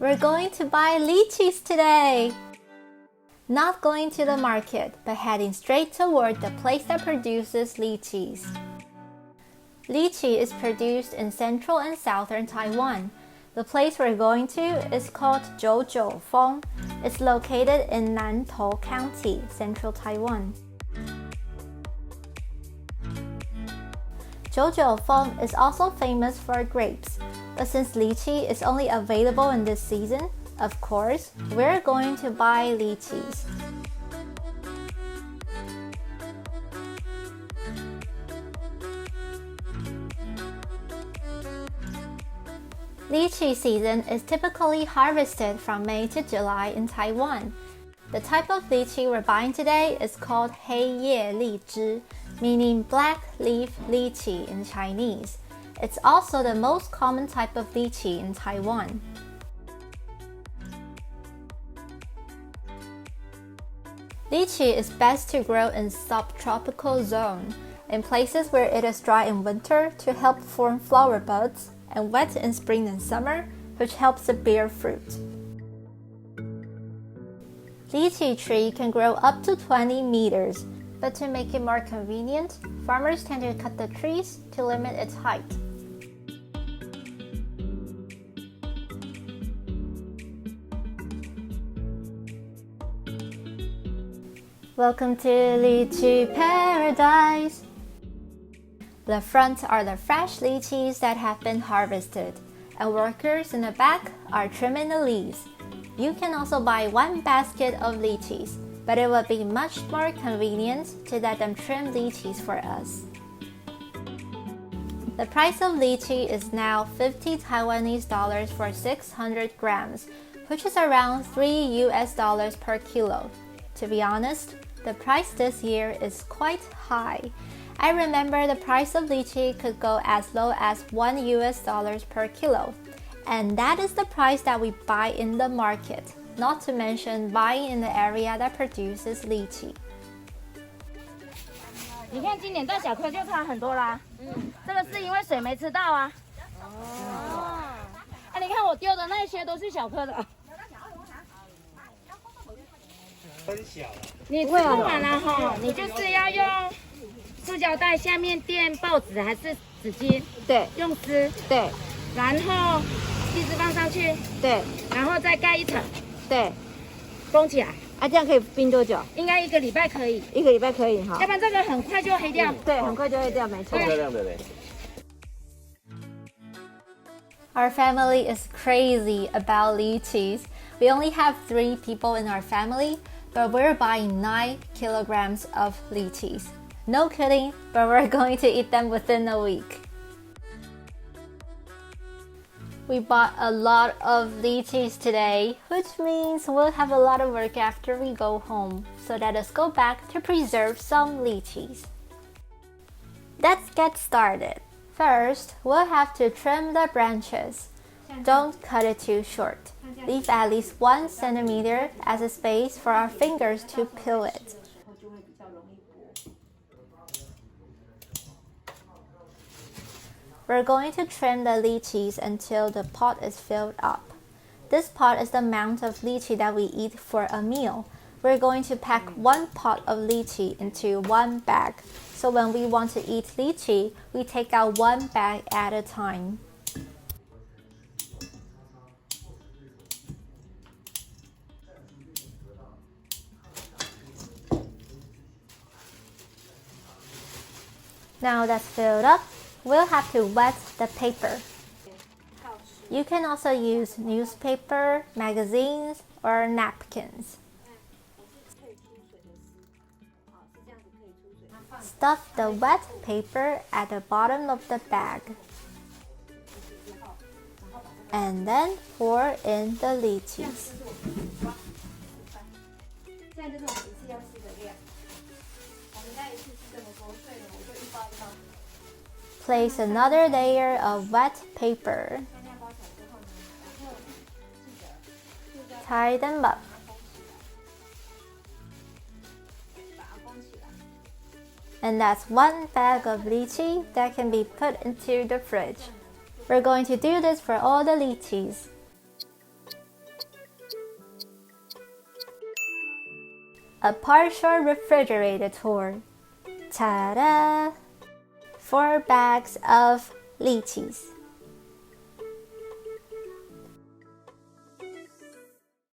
We're going to buy lychees today! Not going to the market, but heading straight toward the place that produces lychees. Lychee is produced in central and southern Taiwan. The place we're going to is called Jiujiufeng. It's located in Nantou County, central Taiwan. Jiujiufeng is also famous for grapes, but since lychee is only available in this season, of course, we're going to buy lychees. Lychee season is typically harvested from May to July in Taiwan. The type of lychee we're buying today is called 黑叶荔枝, meaning black leaf lychee in Chinese. It's also the most common type of lychee in Taiwan. Lychee is best to grow in subtropical zone, in places where it is dry in winter to help form flower buds, and wet in spring and summer, which helps it bear fruit. Lychee tree can grow up to 20 meters, but to make it more convenient, farmers tend to cut the trees to limit its height. Welcome to Lychee Paradise! The front are the fresh lychees that have been harvested, and workers in the back are trimming the leaves. You can also buy one basket of lychees, but it would be much more convenient to let them trim lychees for us. The price of lychee is now 50 Taiwanese dollars for 600 grams, which is around $3 per kilo. To be honest, the price this year is quite high. I remember the price of lychee could go as low as $1 per kilo, and that is the price that we buy in the market, not to mention buying in the area that produces lychee. 你看今年大小颗就差很多啦，这个是因为水没吃到啊。你看我丢的那些都是小颗的。分小了。你吃不完了哈，你就是要用塑胶袋下面垫报纸还是纸巾？对，用湿。对，然后锡纸放上去。对，然后再盖一层。对，封起来。啊，这样可以冰多久？应该1个礼拜可以。1个礼拜可以哈。要不然这个很快就黑掉。对，很快就黑掉，没错。漂亮的嘞。Our family is crazy about lychees. We only have 3 people in our family, but we're buying 9 kilograms of lychees. No kidding, but we're going to eat them within a week. We bought a lot of lychees today, which means we'll have a lot of work after we go home. So let us go back to preserve some lychees. Let's get started. First, we'll have to trim the branches. Don't cut it too short. Leave at least 1 centimeter as a space for our fingers to peel it. We're going to trim the lychees until the pot is filled up. This pot is the amount of lychee that we eat for a meal. We're going to pack 1 pot of lychee into 1 bag. So when we want to eat lychee, we take out 1 bag at a time. Now that's filled up, we'll have to wet the paper. You can also use newspaper, magazines, or napkins. Stuff the wet paper at the bottom of the bag. And then pour in the lychees. Place another layer of wet paper. Tie them up. And that's 1 bag of lychee that can be put into the fridge. We're going to do this for all the lychees. a partial refrigerated tour. Ta-da! 4 bags of lychees.